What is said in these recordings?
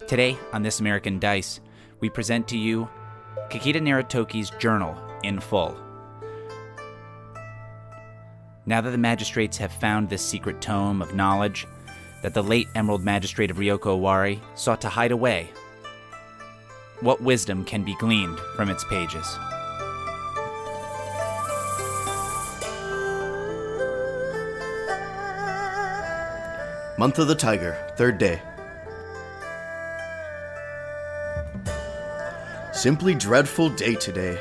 Today, on This American Dice, we present to you Kakita Naritoki's journal in full. Now that the magistrates have found this secret tome of knowledge that the late Emerald Magistrate of Ryoko Owari sought to hide away, what wisdom can be gleaned from its pages? Month of the Tiger, 3rd day. Simply dreadful day today.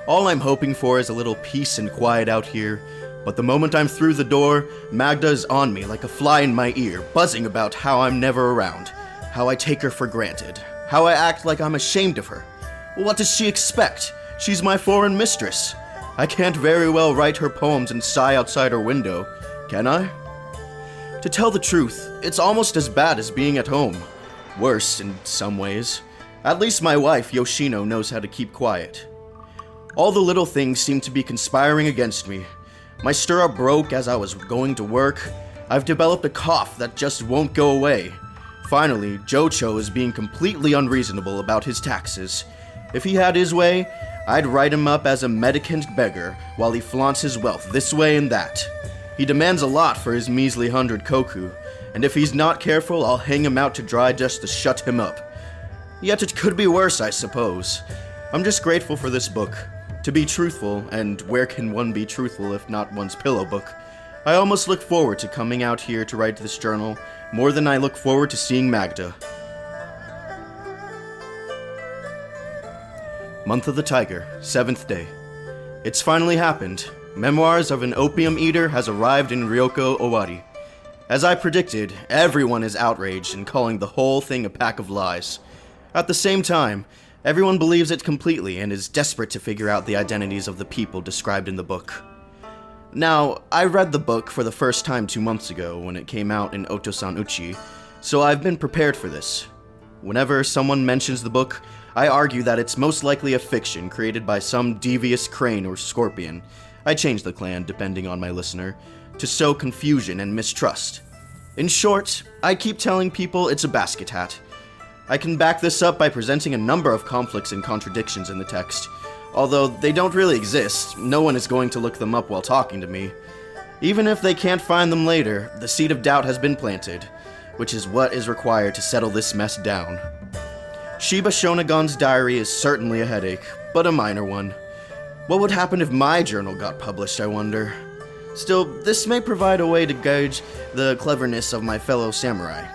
All I'm hoping for is a little peace and quiet out here, but the moment I'm through the door, Magda is on me like a fly in my ear, buzzing about how I'm never around, how I take her for granted, how I act like I'm ashamed of her. What does she expect? She's my foreign mistress. I can't very well write her poems and sigh outside her window, can I? To tell the truth, it's almost as bad as being at home. Worse in some ways. At least my wife, Yoshino, knows how to keep quiet. All the little things seem to be conspiring against me. My stirrup broke as I was going to work. I've developed a cough that just won't go away. Finally, Jocho is being completely unreasonable about his taxes. If he had his way, I'd write him up as a mendicant beggar while he flaunts his wealth this way and that. He demands a lot for his measly 100 koku, and if he's not careful, I'll hang him out to dry just to shut him up. Yet it could be worse, I suppose. I'm just grateful for this book. To be truthful, and where can one be truthful if not one's pillow book? I almost look forward to coming out here to write this journal more than I look forward to seeing Magda. Month of the Tiger, 7th day. It's finally happened. Memoirs of an Opium Eater has arrived in Ryoko Owari. As I predicted, everyone is outraged and calling the whole thing a pack of lies. At the same time, everyone believes it completely and is desperate to figure out the identities of the people described in the book. Now, I read the book for the first time 2 months ago when it came out in Otosan Uchi, so I've been prepared for this. Whenever someone mentions the book, I argue that it's most likely a fiction created by some devious crane or scorpion. I change the clan, depending on my listener, to sow confusion and mistrust. In short, I keep telling people it's a basket hat. I can back this up by presenting a number of conflicts and contradictions in the text. Although they don't really exist, no one is going to look them up while talking to me. Even if they can't find them later, the seed of doubt has been planted, which is what is required to settle this mess down. Shiba Shonagon's diary is certainly a headache, but a minor one. What would happen if my journal got published, I wonder? Still, this may provide a way to gauge the cleverness of my fellow samurai.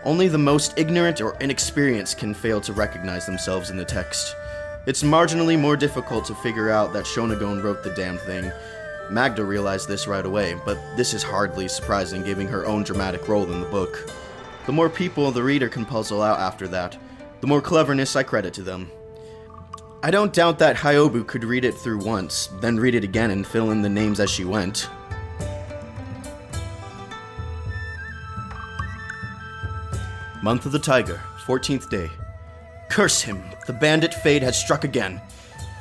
Only the most ignorant or inexperienced can fail to recognize themselves in the text. It's marginally more difficult to figure out that Shonagon wrote the damn thing. Magda realized this right away, but this is hardly surprising given her own dramatic role in the book. The more people the reader can puzzle out after that, the more cleverness I credit to them. I don't doubt that Hyobu could read it through once, then read it again and fill in the names as she went. Month of the Tiger, 14th day. Curse him, the bandit fate has struck again,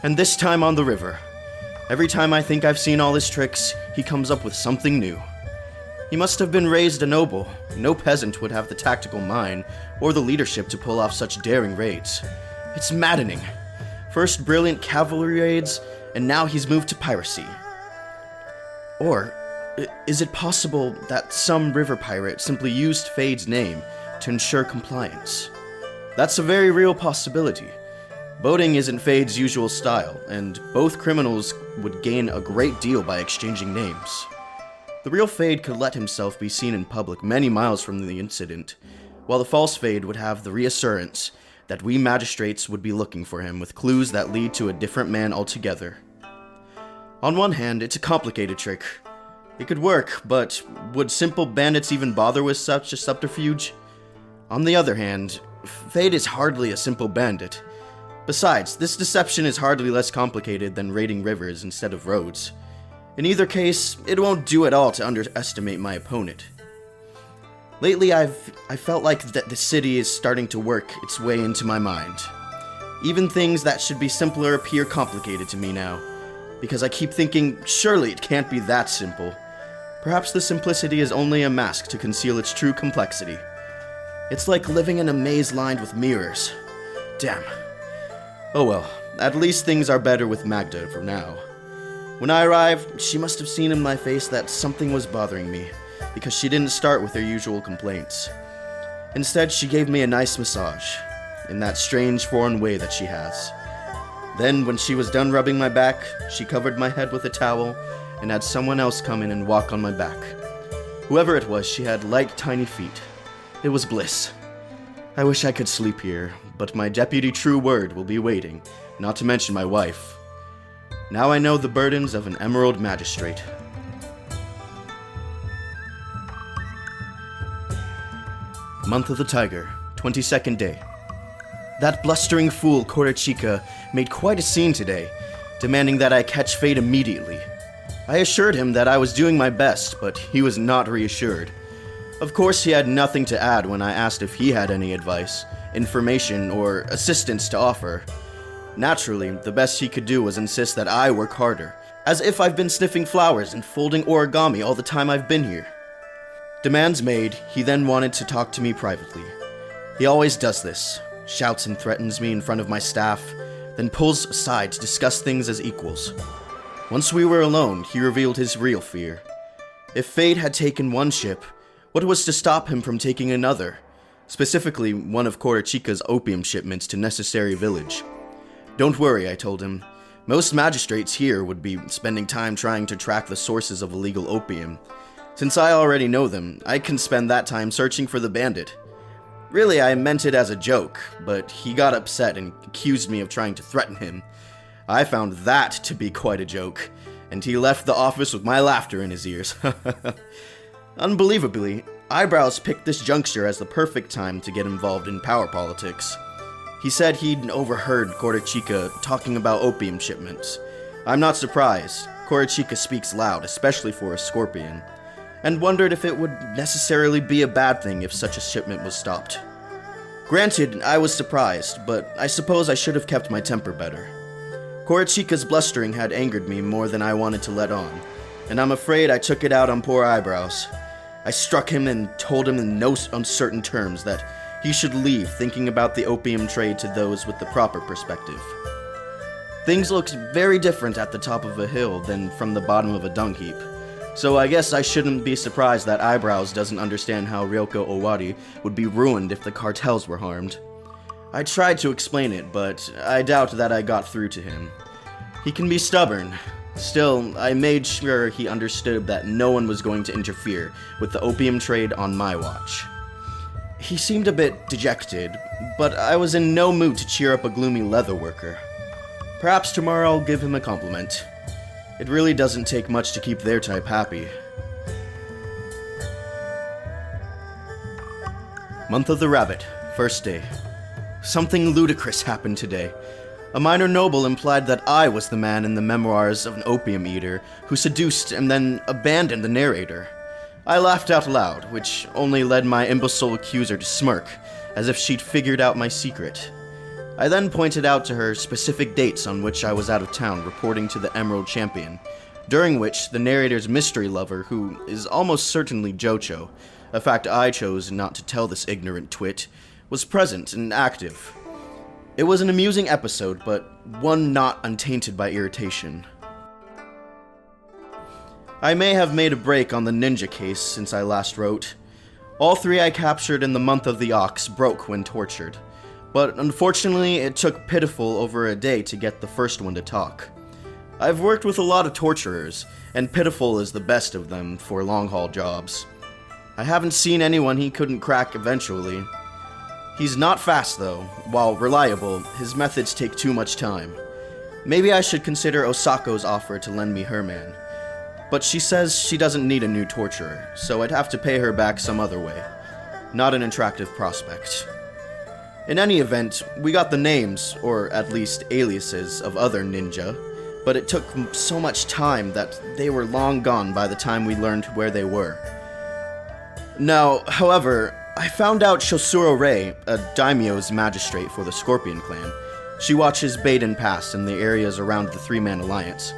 and this time on the river. Every time I think I've seen all his tricks, he comes up with something new. He must have been raised a noble. No peasant would have the tactical mind or the leadership to pull off such daring raids. It's maddening. First brilliant cavalry raids, and now he's moved to piracy. Or, is it possible that some river pirate simply used Fade's name to ensure compliance? That's a very real possibility. Boating isn't Fade's usual style, and both criminals would gain a great deal by exchanging names. The real Fade could let himself be seen in public many miles from the incident, while the false Fade would have the reassurance that we magistrates would be looking for him with clues that lead to a different man altogether. On one hand, it's a complicated trick. It could work, but would simple bandits even bother with such a subterfuge? On the other hand, Fade is hardly a simple bandit. Besides, this deception is hardly less complicated than raiding rivers instead of roads. In either case, it won't do at all to underestimate my opponent. Lately, I felt like that the city is starting to work its way into my mind. Even things that should be simpler appear complicated to me now, because I keep thinking, surely it can't be that simple. Perhaps the simplicity is only a mask to conceal its true complexity. It's like living in a maze lined with mirrors. Damn. Oh well, at least things are better with Magda for now. When I arrived, she must have seen in my face that something was bothering me, because she didn't start with her usual complaints. Instead, she gave me a nice massage, in that strange foreign way that she has. Then, when she was done rubbing my back, she covered my head with a towel and had someone else come in and walk on my back. Whoever it was, she had light, tiny feet. It was bliss. I wish I could sleep here, but my deputy true word will be waiting, not to mention my wife. Now I know the burdens of an Emerald Magistrate. Month of the Tiger, 22nd day. That blustering fool Korichika made quite a scene today, demanding that I catch fate immediately. I assured him that I was doing my best, but he was not reassured. Of course, he had nothing to add when I asked if he had any advice, information, or assistance to offer. Naturally, the best he could do was insist that I work harder, as if I've been sniffing flowers and folding origami all the time I've been here. Demands made, he then wanted to talk to me privately. He always does this, shouts and threatens me in front of my staff, then pulls aside to discuss things as equals. Once we were alone, he revealed his real fear. If fate had taken one ship, what was to stop him from taking another? Specifically, one of Korichika's opium shipments to Necessary Village. Don't worry, I told him. Most magistrates here would be spending time trying to track the sources of illegal opium. Since I already know them, I can spend that time searching for the bandit. Really, I meant it as a joke, but he got upset and accused me of trying to threaten him. I found that to be quite a joke, and he left the office with my laughter in his ears. Unbelievably, Eyebrows picked this juncture as the perfect time to get involved in power politics. He said he'd overheard Korichika talking about opium shipments. I'm not surprised. Korichika speaks loud, especially for a scorpion, and wondered if it would necessarily be a bad thing if such a shipment was stopped. Granted, I was surprised, but I suppose I should have kept my temper better. Korichika's blustering had angered me more than I wanted to let on, and I'm afraid I took it out on poor Eyebrows. I struck him and told him in no uncertain terms that he should leave thinking about the opium trade to those with the proper perspective. Things looked very different at the top of a hill than from the bottom of a dung heap, so I guess I shouldn't be surprised that Eyebrows doesn't understand how Ryoko Owari would be ruined if the cartels were harmed. I tried to explain it, but I doubt that I got through to him. He can be stubborn. Still, I made sure he understood that no one was going to interfere with the opium trade on my watch. He seemed a bit dejected, but I was in no mood to cheer up a gloomy leather worker. Perhaps tomorrow I'll give him a compliment. It really doesn't take much to keep their type happy. Month of the Rabbit, first day. Something ludicrous happened today. A minor noble implied that I was the man in the memoirs of an opium eater who seduced and then abandoned the narrator. I laughed out loud, which only led my imbecile accuser to smirk, as if she'd figured out my secret. I then pointed out to her specific dates on which I was out of town reporting to the Emerald Champion, during which the narrator's mystery lover, who is almost certainly Jocho, a fact I chose not to tell this ignorant twit, was present and active. It was an amusing episode, but one not untainted by irritation. I may have made a break on the ninja case since I last wrote. All three I captured in the month of the ox broke when tortured, but unfortunately it took Pitiful over a day to get the first one to talk. I've worked with a lot of torturers, and Pitiful is the best of them for long-haul jobs. I haven't seen anyone he couldn't crack eventually. He's not fast though. While reliable, his methods take too much time. Maybe I should consider Osako's offer to lend me her man. But she says she doesn't need a new torturer, so I'd have to pay her back some other way. Not an attractive prospect. In any event, we got the names, or at least aliases, of other ninja, but it took so much time that they were long gone by the time we learned where they were. Now, however, I found out Shosuro Rei, a daimyo's magistrate for the Scorpion clan. She watches Baden Pass and the areas around the three-man alliance.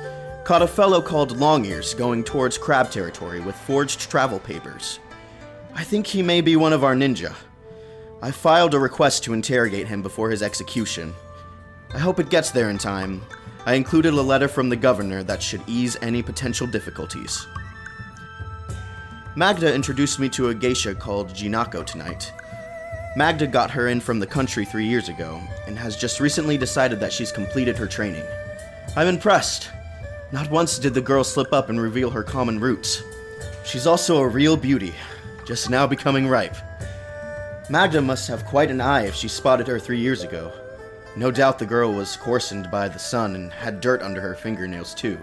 Caught a fellow called Longears going towards Crab territory with forged travel papers. I think he may be one of our ninja. I filed a request to interrogate him before his execution. I hope it gets there in time. I included a letter from the governor that should ease any potential difficulties. Magda introduced me to a geisha called Jinako tonight. Magda got her in from the country 3 years ago, and has just recently decided that she's completed her training. I'm impressed. Not once did the girl slip up and reveal her common roots. She's also a real beauty, just now becoming ripe. Magda must have quite an eye if she spotted her 3 years ago. No doubt the girl was coarsened by the sun and had dirt under her fingernails too.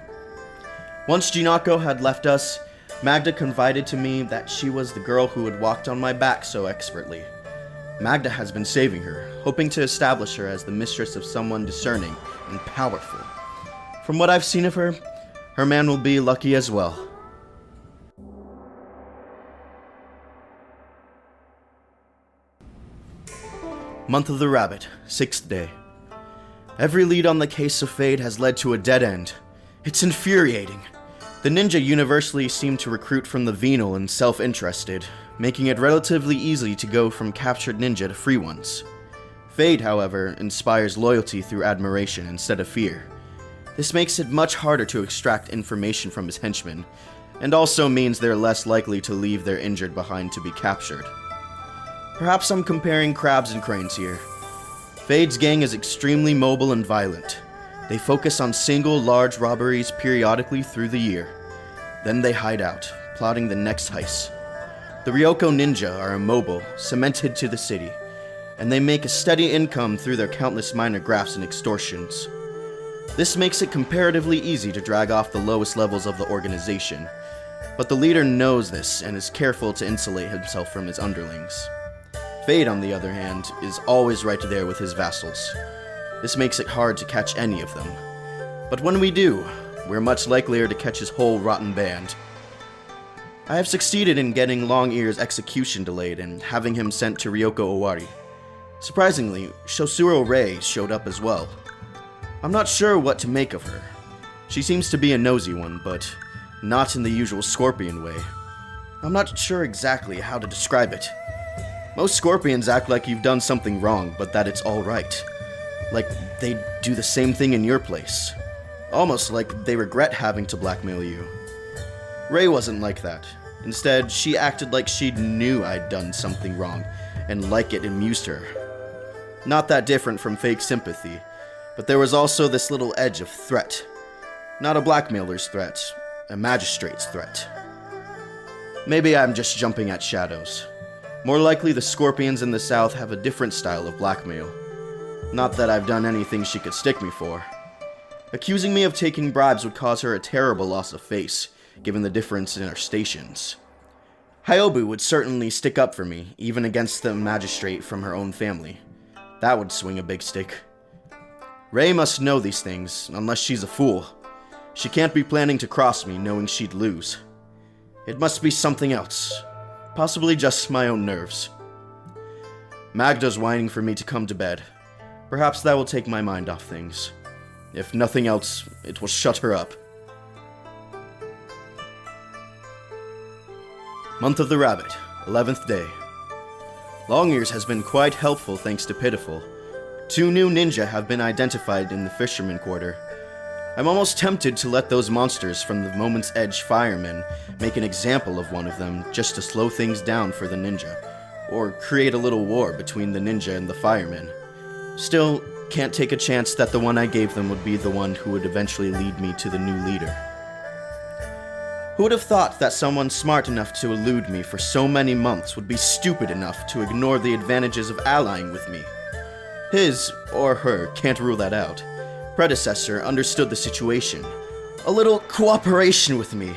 Once Jinako had left us, Magda confided to me that she was the girl who had walked on my back so expertly. Magda has been saving her, hoping to establish her as the mistress of someone discerning and powerful. From what I've seen of her, her man will be lucky as well. Month of the Rabbit, 6th day. Every lead on the case of Fade has led to a dead end. It's infuriating. The ninja universally seem to recruit from the venal and self-interested, making it relatively easy to go from captured ninja to free ones. Fade, however, inspires loyalty through admiration instead of fear. This makes it much harder to extract information from his henchmen, and also means they're less likely to leave their injured behind to be captured. Perhaps I'm comparing crabs and cranes here. Fade's gang is extremely mobile and violent. They focus on single, large robberies periodically through the year. Then they hide out, plotting the next heist. The Ryoko ninja are immobile, cemented to the city, and they make a steady income through their countless minor grafts and extortions. This makes it comparatively easy to drag off the lowest levels of the organization, but the leader knows this and is careful to insulate himself from his underlings. Fade, on the other hand, is always right there with his vassals. This makes it hard to catch any of them. But when we do, we're much likelier to catch his whole rotten band. I have succeeded in getting Long Ear's execution delayed and having him sent to Ryoko Owari. Surprisingly, Shosuro Rei showed up as well. I'm not sure what to make of her. She seems to be a nosy one, but not in the usual Scorpion way. I'm not sure exactly how to describe it. Most Scorpions act like you've done something wrong, but that it's alright. Like they'd do the same thing in your place. Almost like they regret having to blackmail you. Rei wasn't like that. Instead, she acted like she knew I'd done something wrong, and like it amused her. Not that different from fake sympathy, but there was also this little edge of threat. Not a blackmailer's threat, a magistrate's threat. Maybe I'm just jumping at shadows. More likely the Scorpions in the South have a different style of blackmail. Not that I've done anything she could stick me for. Accusing me of taking bribes would cause her a terrible loss of face, given the difference in our stations. Hyobu would certainly stick up for me, even against the magistrate from her own family. That would swing a big stick. Rei must know these things, unless she's a fool. She can't be planning to cross me, knowing she'd lose. It must be something else. Possibly just my own nerves. Magda's whining for me to come to bed. Perhaps that will take my mind off things. If nothing else, it will shut her up. Month of the Rabbit, 11th day. Long Ears has been quite helpful thanks to Pitiful. 2 new ninja have been identified in the Fisherman Quarter. I'm almost tempted to let those monsters from the Moment's Edge firemen make an example of one of them just to slow things down for the ninja, or create a little war between the ninja and the firemen. Still, can't take a chance that the one I gave them would be the one who would eventually lead me to the new leader. Who would have thought that someone smart enough to elude me for so many months would be stupid enough to ignore the advantages of allying with me? His, or her, can't rule that out. Predecessor understood the situation. A little cooperation with me.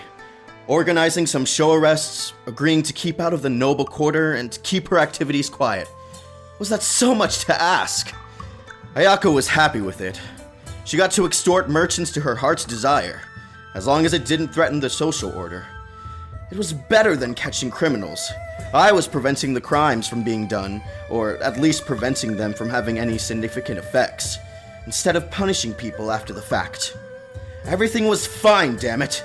Organizing some show arrests, agreeing to keep out of the noble quarter, and keep her activities quiet. Was that so much to ask? Ayako was happy with it. She got to extort merchants to her heart's desire, as long as it didn't threaten the social order. It was better than catching criminals. I was preventing the crimes from being done, or at least preventing them from having any significant effects, instead of punishing people after the fact. Everything was fine, damn it.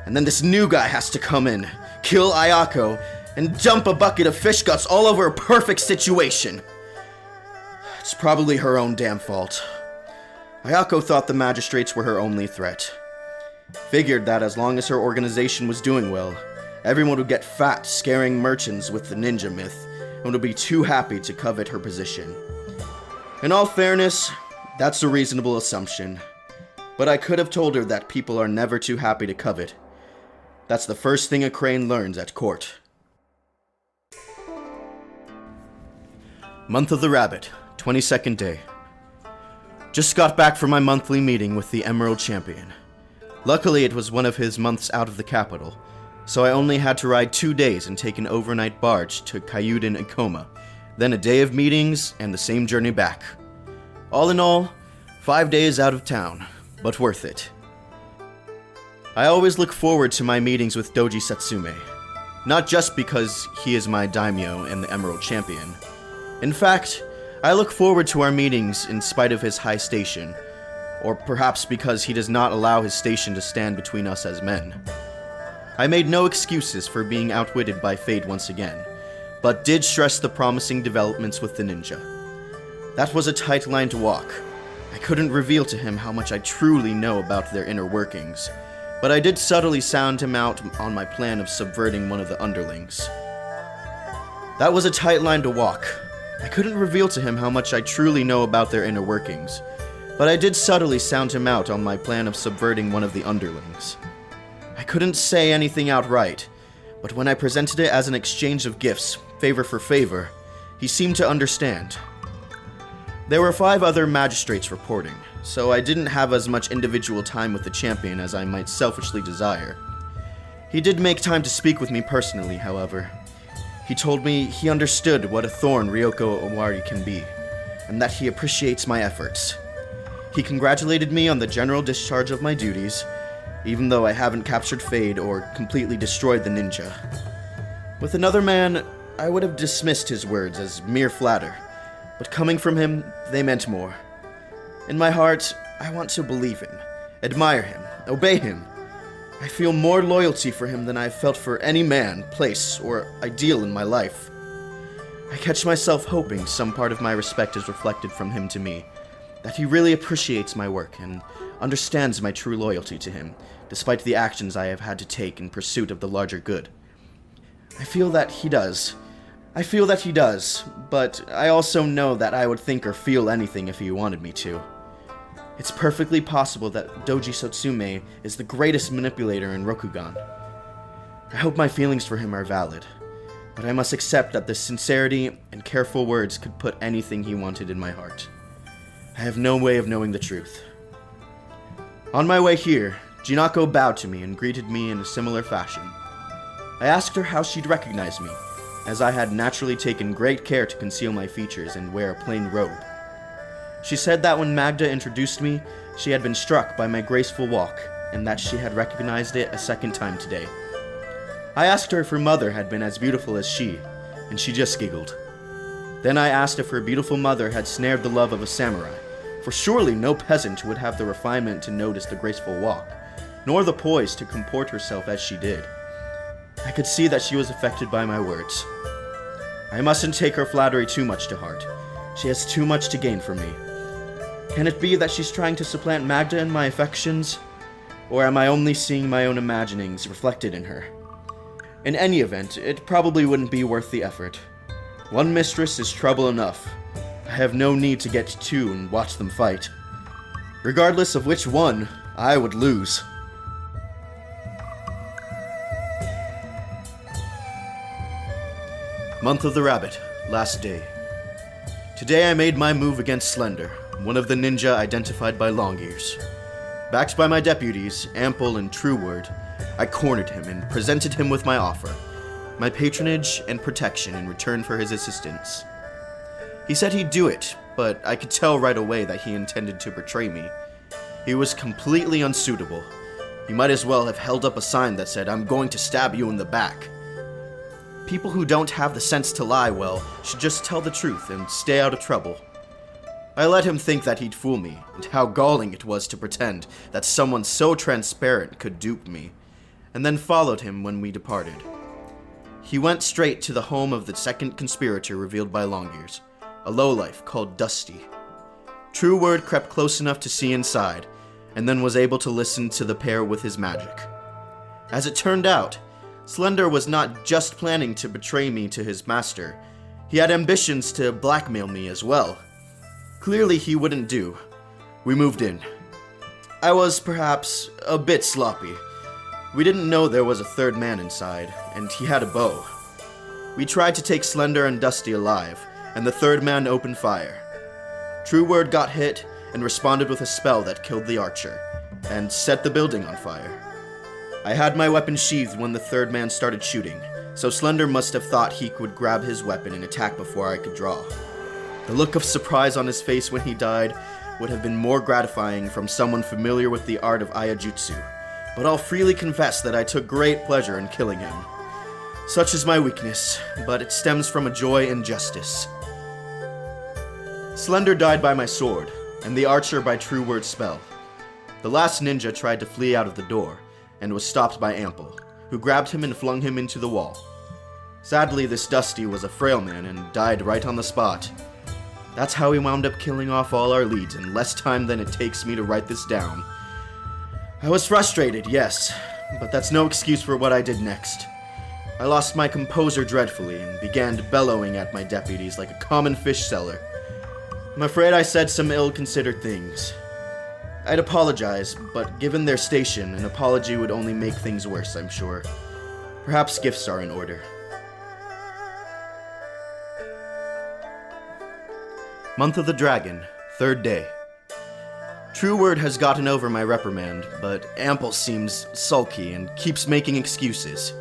And then this new guy has to come in, kill Ayako, and dump a bucket of fish guts all over a perfect situation. It's probably her own damn fault. Ryoko thought the magistrates were her only threat. Figured that as long as her organization was doing well, everyone would get fat scaring merchants with the ninja myth and would be too happy to covet her position. In all fairness, that's a reasonable assumption. But I could have told her that people are never too happy to covet. That's the first thing a crane learns at court. Month of the Rabbit, 22nd day. Just got back from my monthly meeting with the Emerald Champion. Luckily, it was one of his months out of the capital, so I only had to ride 2 days and take an overnight barge to Kyuden Ikoma, then a day of meetings and the same journey back. All in all, 5 days out of town, but worth it. I always look forward to my meetings with Doji Satsume, not just because he is my daimyo and the Emerald Champion. In fact, I look forward to our meetings in spite of his high station, or perhaps because he does not allow his station to stand between us as men. I made no excuses for being outwitted by fate once again, but did stress the promising developments with the ninja. That was a tight line to walk. I couldn't reveal to him how much I truly know about their inner workings, but I did subtly sound him out on my plan of subverting one of the underlings. That was a tight line to walk. I couldn't reveal to him how much I truly know about their inner workings, but I did subtly sound him out on my plan of subverting one of the underlings. I couldn't say anything outright, but when I presented it as an exchange of gifts, favor for favor, he seemed to understand. There were 5 other magistrates reporting, so I didn't have as much individual time with the champion as I might selfishly desire. He did make time to speak with me personally, however. He told me he understood what a thorn Ryoko Owari can be, and that he appreciates my efforts. He congratulated me on the general discharge of my duties, even though I haven't captured Fade or completely destroyed the ninja. With another man, I would have dismissed his words as mere flatter, but coming from him, they meant more. In my heart, I want to believe him, admire him, obey him. I feel more loyalty for him than I've felt for any man, place, or ideal in my life. I catch myself hoping some part of my respect is reflected from him to me, that he really appreciates my work and understands my true loyalty to him, despite the actions I have had to take in pursuit of the larger good. I feel that he does, but I also know that I would think or feel anything if he wanted me to. It's perfectly possible that Doji Satsume is the greatest manipulator in Rokugan. I hope my feelings for him are valid, but I must accept that the sincerity and careful words could put anything he wanted in my heart. I have no way of knowing the truth. On my way here, Jinako bowed to me and greeted me in a similar fashion. I asked her how she'd recognize me, as I had naturally taken great care to conceal my features and wear a plain robe. She said that when Magda introduced me, she had been struck by my graceful walk, and that she had recognized it a second time today. I asked her if her mother had been as beautiful as she, and she just giggled. Then I asked if her beautiful mother had snared the love of a samurai, for surely no peasant would have the refinement to notice the graceful walk, nor the poise to comport herself as she did. I could see that she was affected by my words. I mustn't take her flattery too much to heart. She has too much to gain from me. Can it be that she's trying to supplant Magda in my affections? Or am I only seeing my own imaginings reflected in her? In any event, it probably wouldn't be worth the effort. One mistress is trouble enough. I have no need to get two and watch them fight. Regardless of which one, I would lose. Month of the Rabbit, last day. Today I made my move against Slender, one of the ninja identified by Longears. Backed by my deputies, Ample and True Word, I cornered him and presented him with my offer, my patronage and protection in return for his assistance. He said he'd do it, but I could tell right away that he intended to betray me. He was completely unsuitable. He might as well have held up a sign that said, "I'm going to stab you in the back." People who don't have the sense to lie well should just tell the truth and stay out of trouble. I let him think that he'd fool me, and how galling it was to pretend that someone so transparent could dupe me, and then followed him when we departed. He went straight to the home of the second conspirator revealed by Longears, a lowlife called Dusty. True Word crept close enough to see inside, and then was able to listen to the pair with his magic. As it turned out, Slender was not just planning to betray me to his master, he had ambitions to blackmail me as well. Clearly he wouldn't do. We moved in. I was perhaps a bit sloppy. We didn't know there was a third man inside, and he had a bow. We tried to take Slender and Dusty alive, and the third man opened fire. True Word got hit and responded with a spell that killed the archer, and set the building on fire. I had my weapon sheathed when the third man started shooting, so Slender must have thought he could grab his weapon and attack before I could draw. The look of surprise on his face when he died would have been more gratifying from someone familiar with the art of Ayajutsu, but I'll freely confess that I took great pleasure in killing him. Such is my weakness, but it stems from a joy in justice. Slender died by my sword, and the archer by True Word's spell. The last ninja tried to flee out of the door, and was stopped by Ample, who grabbed him and flung him into the wall. Sadly, this Dusty was a frail man and died right on the spot. That's how we wound up killing off all our leads in less time than it takes me to write this down. I was frustrated, yes, but that's no excuse for what I did next. I lost my composure dreadfully and began bellowing at my deputies like a common fish seller. I'm afraid I said some ill-considered things. I'd apologize, but given their station, an apology would only make things worse, I'm sure. Perhaps gifts are in order. Month of the Dragon, 3rd day. True Word has gotten over my reprimand, but Ample seems sulky and keeps making excuses.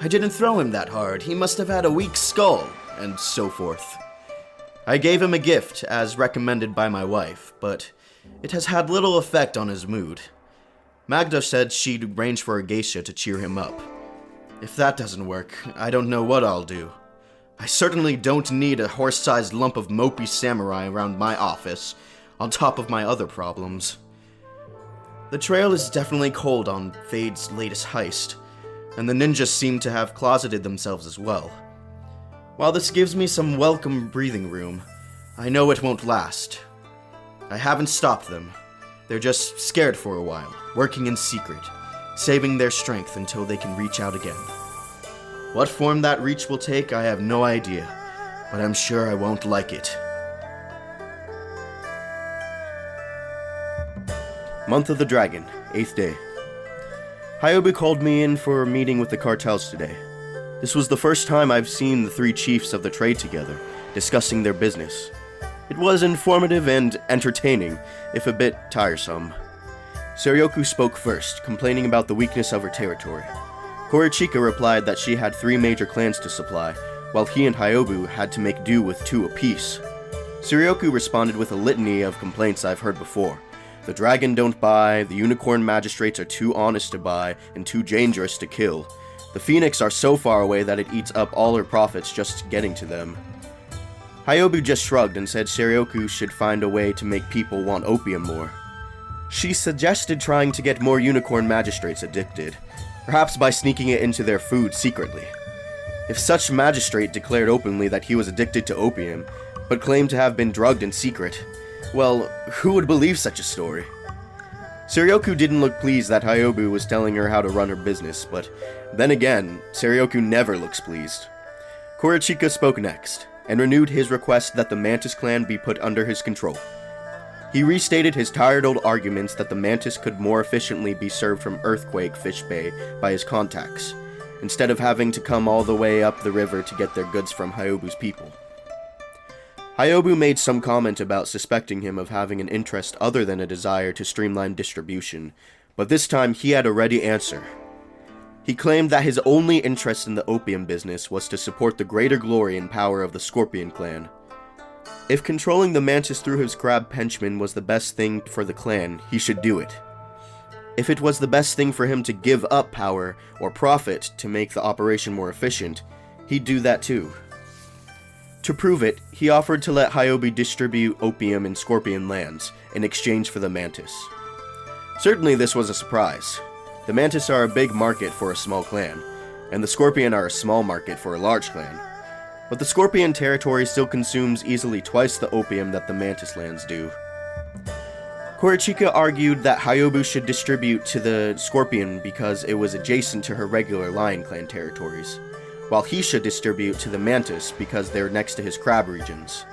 I didn't throw him that hard, he must have had a weak skull, and so forth. I gave him a gift, as recommended by my wife, but it has had little effect on his mood. Magda said she'd arrange for a geisha to cheer him up. If that doesn't work, I don't know what I'll do. I certainly don't need a horse-sized lump of mopey samurai around my office, on top of my other problems. The trail is definitely cold on Fade's latest heist, and the ninjas seem to have closeted themselves as well. While this gives me some welcome breathing room, I know it won't last. I haven't stopped them. They're just scared for a while, working in secret, saving their strength until they can reach out again. What form that reach will take, I have no idea, but I'm sure I won't like it. Month of the Dragon, 8th day. Hyobu called me in for a meeting with the cartels today. This was the first time I've seen the 3 chiefs of the trade together, discussing their business. It was informative and entertaining, if a bit tiresome. Seryoku spoke first, complaining about the weakness of her territory. Korichika replied that she had 3 major clans to supply, while he and Hyobu had to make do with 2 apiece. Seryoku responded with a litany of complaints I've heard before. The dragon don't buy, the unicorn magistrates are too honest to buy, and too dangerous to kill. The phoenix are so far away that it eats up all her profits just getting to them. Hyobu just shrugged and said Seryoku should find a way to make people want opium more. She suggested trying to get more unicorn magistrates addicted, perhaps by sneaking it into their food secretly. If such magistrate declared openly that he was addicted to opium, but claimed to have been drugged in secret, well, who would believe such a story? Seryoku didn't look pleased that Hyobu was telling her how to run her business, but then again, Seryoku never looks pleased. Korichika spoke next, and renewed his request that the Mantis clan be put under his control. He restated his tired old arguments that the Mantis could more efficiently be served from Earthquake Fish Bay by his contacts, instead of having to come all the way up the river to get their goods from Hyobu's people. Hyobu made some comment about suspecting him of having an interest other than a desire to streamline distribution, but this time he had a ready answer. He claimed that his only interest in the opium business was to support the greater glory and power of the Scorpion clan. If controlling the Mantis through his crab henchmen was the best thing for the clan, he should do it. If it was the best thing for him to give up power or profit to make the operation more efficient, he'd do that too. To prove it, he offered to let Hyobu distribute opium in Scorpion lands in exchange for the Mantis. Certainly this was a surprise. The Mantis are a big market for a small clan, and the Scorpion are a small market for a large clan. But the Scorpion territory still consumes easily twice the opium that the Mantis lands do. Korichika argued that Hyobu should distribute to the Scorpion because it was adjacent to her regular Lion Clan territories, while he should distribute to the Mantis because they're next to his crab regions.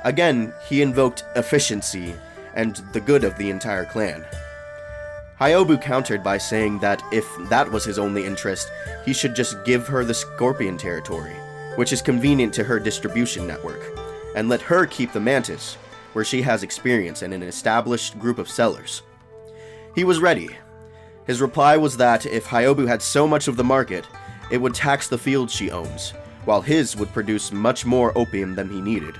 Again, he invoked efficiency and the good of the entire clan. Hyobu countered by saying that if that was his only interest, he should just give her the Scorpion territory, which is convenient to her distribution network, and let her keep the Mantis, where she has experience and an established group of sellers. He was ready. His reply was that if Hyobu had so much of the market, it would tax the fields she owns, while his would produce much more opium than he needed.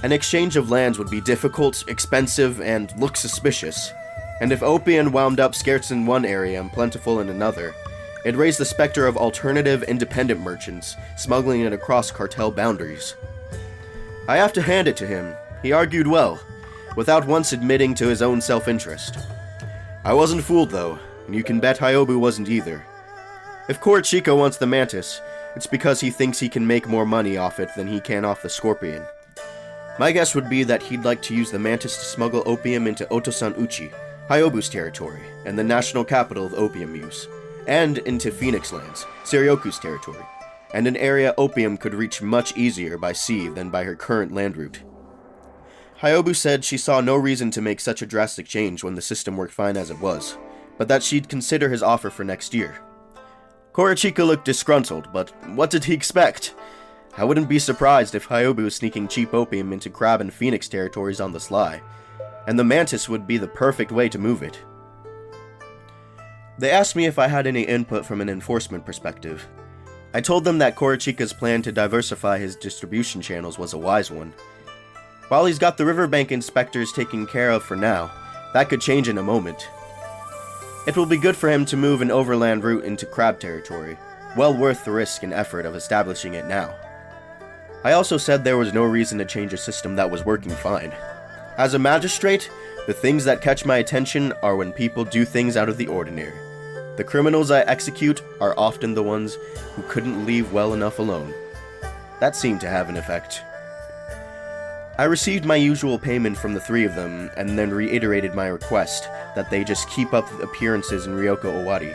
An exchange of lands would be difficult, expensive, and look suspicious, and if opium wound up scarce in one area and plentiful in another, it raised the specter of alternative independent merchants smuggling it across cartel boundaries. I have to hand it to him. He argued well, without once admitting to his own self-interest. I wasn't fooled though, and you can bet Hyobu wasn't either. If Korichika wants the Mantis, it's because he thinks he can make more money off it than he can off the Scorpion. My guess would be that he'd like to use the Mantis to smuggle opium into Otosan Uchi, Hyobu's territory, and the national capital of opium use, and into Phoenix Lands, Seryoku's territory, and an area opium could reach much easier by sea than by her current land route. Hyobu said she saw no reason to make such a drastic change when the system worked fine as it was, but that she'd consider his offer for next year. Korichika looked disgruntled, but what did he expect? I wouldn't be surprised if Hyobu was sneaking cheap opium into Crab and Phoenix territories on the sly, and the Mantis would be the perfect way to move it. They asked me if I had any input from an enforcement perspective. I told them that Korichika's plan to diversify his distribution channels was a wise one. While he's got the riverbank inspectors taken care of for now, that could change in a moment. It will be good for him to move an overland route into Crab territory, well worth the risk and effort of establishing it now. I also said there was no reason to change a system that was working fine. As a magistrate, the things that catch my attention are when people do things out of the ordinary. The criminals I execute are often the ones who couldn't leave well enough alone. That seemed to have an effect. I received my usual payment from the three of them, and then reiterated my request that they just keep up appearances in Ryoko Owari.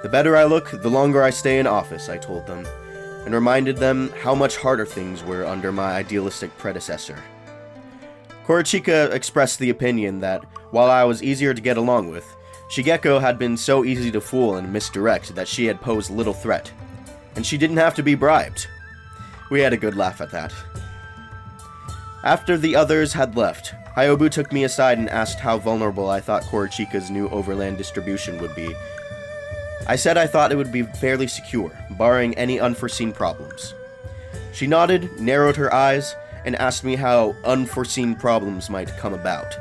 The better I look, the longer I stay in office, I told them, and reminded them how much harder things were under my idealistic predecessor. Korichika expressed the opinion that, while I was easier to get along with, Shigeko had been so easy to fool and misdirect that she had posed little threat, and she didn't have to be bribed. We had a good laugh at that. After the others had left, Hyobu took me aside and asked how vulnerable I thought Korichika's new overland distribution would be. I said I thought it would be fairly secure, barring any unforeseen problems. She nodded, narrowed her eyes, and asked me how unforeseen problems might come about.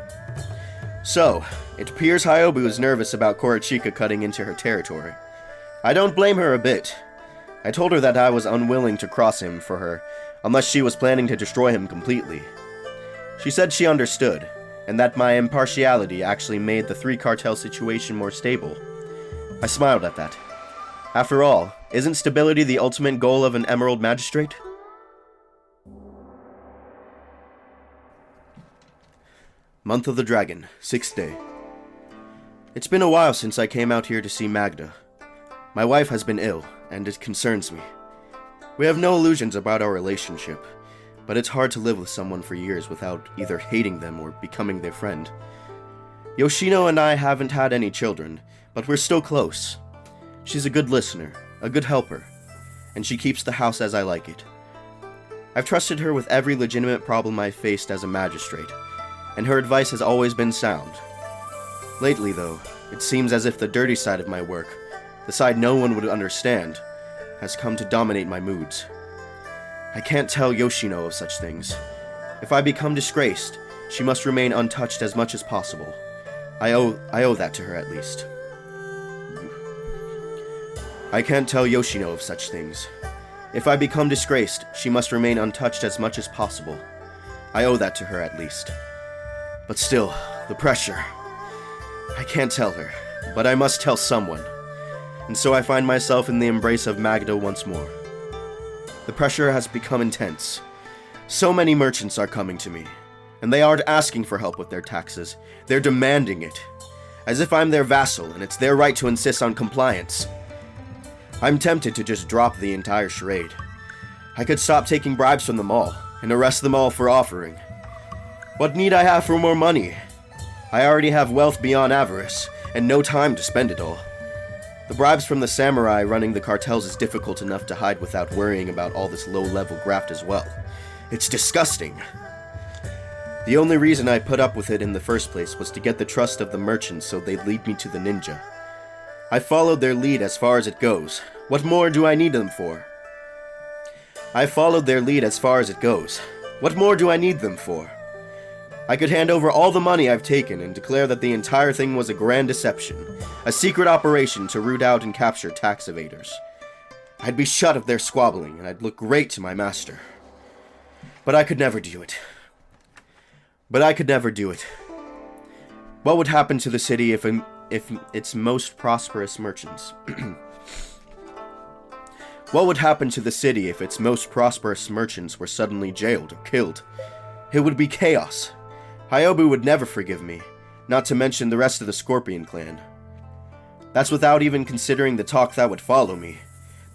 So, it appears Hyobu is nervous about Korichika cutting into her territory. I don't blame her a bit. I told her that I was unwilling to cross him for her, unless she was planning to destroy him completely. She said she understood, and that my impartiality actually made the three cartel situation more stable. I smiled at that. After all, isn't stability the ultimate goal of an Emerald Magistrate? Month of the Dragon, 6th day. It's been a while since I came out here to see Magda. My wife has been ill, and it concerns me. We have no illusions about our relationship, but it's hard to live with someone for years without either hating them or becoming their friend. Yoshino and I haven't had any children, but we're still close. She's a good listener, a good helper, and she keeps the house as I like it. I've trusted her with every legitimate problem I've faced as a magistrate, and her advice has always been sound. Lately, though, it seems as if the dirty side of my work, the side no one would understand, has come to dominate my moods. I can't tell Yoshino of such things. If I become disgraced, she must remain untouched as much as possible. I owe that to her at least. I can't tell Yoshino of such things. If I become disgraced, she must remain untouched as much as possible. I owe that to her at least. But still, the pressure. I can't tell her, but I must tell someone. and so I find myself in the embrace of Magda once more. The pressure has become intense. So many merchants are coming to me, and they aren't asking for help with their taxes, they're demanding it, as if I'm their vassal and it's their right to insist on compliance. I'm tempted to just drop the entire charade. I could stop taking bribes from them all, and arrest them all for offering. What need I have for more money? I already have wealth beyond avarice, and no time to spend it all. The bribes from the samurai running the cartels is difficult enough to hide without worrying about all this low-level graft as well. It's disgusting. The only reason I put up with it in the first place was to get the trust of the merchants so they'd lead me to the ninja. I followed their lead as far as it goes. What more do I need them for? I followed their lead as far as it goes. What more do I need them for? I could hand over all the money I've taken and declare that the entire thing was a grand deception, a secret operation to root out and capture tax evaders. I'd be shut of their squabbling, and I'd look great to my master. But I could never do it. What would happen to the city if its most prosperous merchants... What would happen to the city if its most prosperous merchants were suddenly jailed or killed? It would be chaos. Hyobu would never forgive me, not to mention the rest of the Scorpion clan. That's without even considering the talk that would follow me.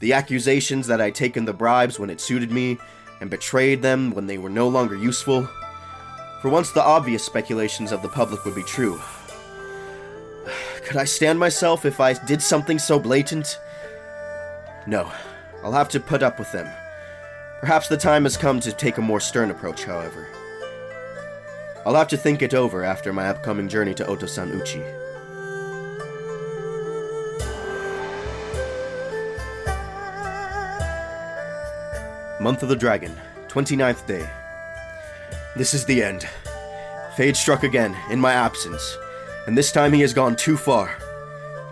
The accusations that I'd taken the bribes when it suited me, and betrayed them when they were no longer useful. For once the obvious speculations of the public would be true. Could I stand myself if I did something so blatant? No, I'll have to put up with them. Perhaps the time has come to take a more stern approach, however. I'll have to think it over after my upcoming journey to Otosan Uchi. Month of the Dragon, 29th day. This is the end. Fate struck again, in my absence, and this time he has gone too far.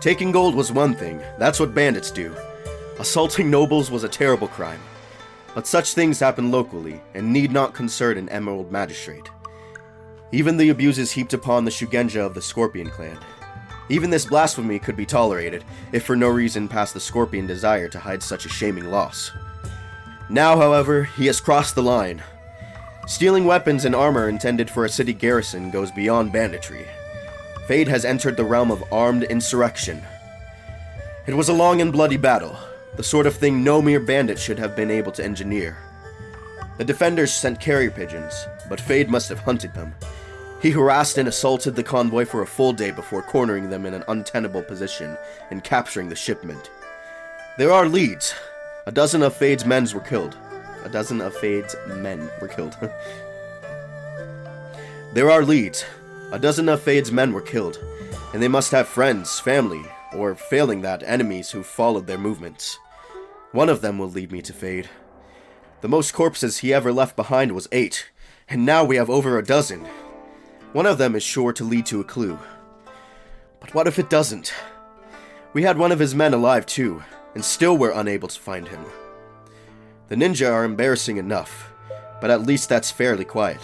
Taking gold was one thing, that's what bandits do. Assaulting nobles was a terrible crime. But such things happen locally, and need not concern an Emerald Magistrate. Even the abuses heaped upon the Shugenja of the Scorpion clan. Even this blasphemy could be tolerated, if for no reason past the Scorpion desire to hide such a shaming loss. Now, however, he has crossed the line. Stealing weapons and armor intended for a city garrison goes beyond banditry. Fate has entered the realm of armed insurrection. It was a long and bloody battle, the sort of thing no mere bandit should have been able to engineer. The defenders sent carrier pigeons, but Fade must have hunted them. He harassed and assaulted the convoy for a full day before cornering them in an untenable position and capturing the shipment. There are leads. A dozen of Fade's men were killed. There are leads. A dozen of Fade's men were killed, and they must have friends, family, or failing that, enemies who followed their movements. One of them will lead me to Fade. The most corpses he ever left behind was 8, and now we have over a dozen. One of them is sure to lead to a clue. But what if it doesn't? We had one of his men alive too, and still were unable to find him. The ninja are embarrassing enough, but at least that's fairly quiet.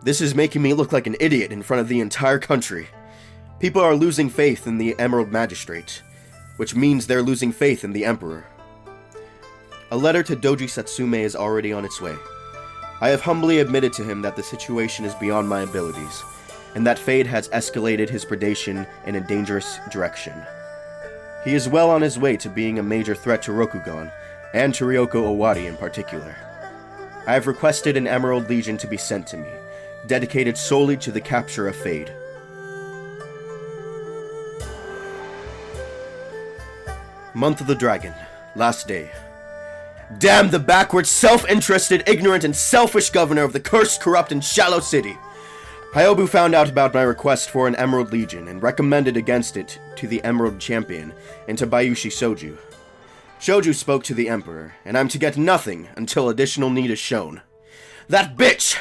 This is making me look like an idiot in front of the entire country. People are losing faith in the Emerald Magistrate, which means they're losing faith in the Emperor. A letter to Doji Satsume is already on its way. I have humbly admitted to him that the situation is beyond my abilities, and that Fade has escalated his predation in a dangerous direction. He is well on his way to being a major threat to Rokugan, and to Ryoko Owari in particular. I have requested an Emerald Legion to be sent to me, dedicated solely to the capture of Fade. Month of the Dragon, last day. Damn the backward, self-interested, ignorant, and selfish governor of the cursed, corrupt, and shallow city! Hyobu found out about my request for an Emerald Legion and recommended against it to the Emerald Champion and to Bayushi Soju. Shoju spoke to the Emperor, and I'm to get nothing until additional need is shown. That bitch!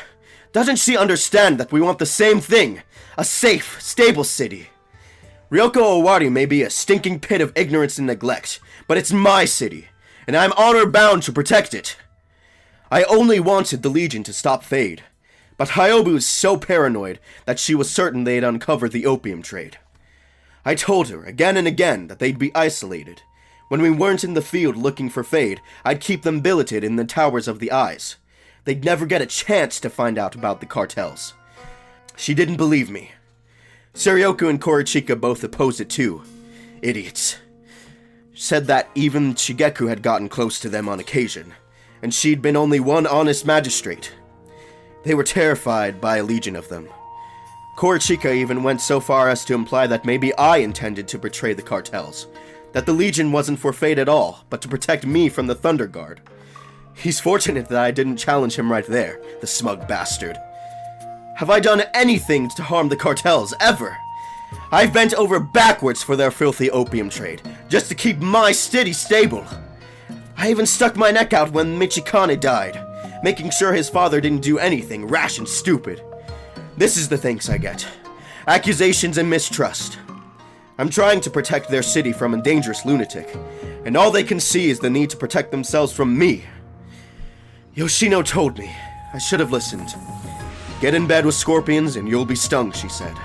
Doesn't she understand that we want the same thing? A safe, stable city. Ryoko Owari may be a stinking pit of ignorance and neglect, but it's my city, and I'm honor-bound to protect it. I only wanted the Legion to stop Fade, but Hyobu is so paranoid that she was certain they'd uncover the opium trade. I told her again and again that they'd be isolated. When we weren't in the field looking for Fade, I'd keep them billeted in the towers of the eyes. They'd never get a chance to find out about the cartels. She didn't believe me. Suryoku and Korichika both opposed it too. Idiots. Said that even Shigeku had gotten close to them on occasion, and she'd been only one honest magistrate. They were terrified by a legion of them. Korichika even went so far as to imply that maybe I intended to betray the cartels, that the legion wasn't for Fate at all, but to protect me from the Thunder Guard. He's fortunate that I didn't challenge him right there, the smug bastard. Have I done anything to harm the cartels, ever? I've bent over backwards for their filthy opium trade, just to keep my city stable. I even stuck my neck out when Michikane died, making sure his father didn't do anything rash and stupid. This is the thanks I get. Accusations and mistrust. I'm trying to protect their city from a dangerous lunatic, and all they can see is the need to protect themselves from me. Yoshino told me I should have listened. Get in bed with scorpions and you'll be stung, she said.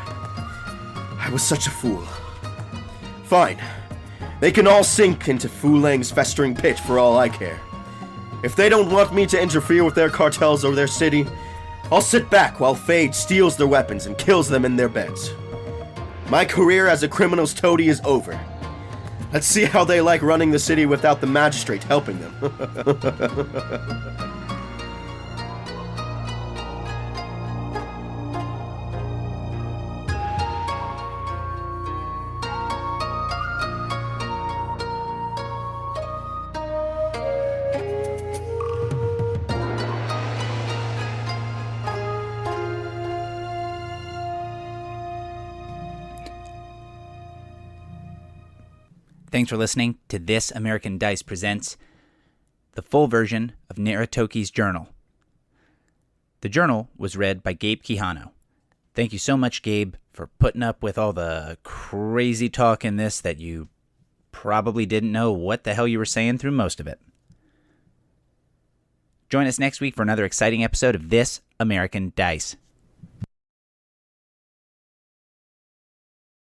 I was such a fool. Fine. They can all sink into Fu Lang's festering pit for all I care. If they don't want me to interfere with their cartels or their city, I'll sit back while Fade steals their weapons and kills them in their beds. My career as a criminal's toady is over. Let's see how they like running the city without the magistrate helping them. Thanks for listening to This American Dice Presents, the full version of Naritoki's journal. The journal was read by Gabe Quijano. Thank you so much, Gabe, for putting up with all the crazy talk in this that you probably didn't know what the hell you were saying through most of it. Join us next week for another exciting episode of This American Dice.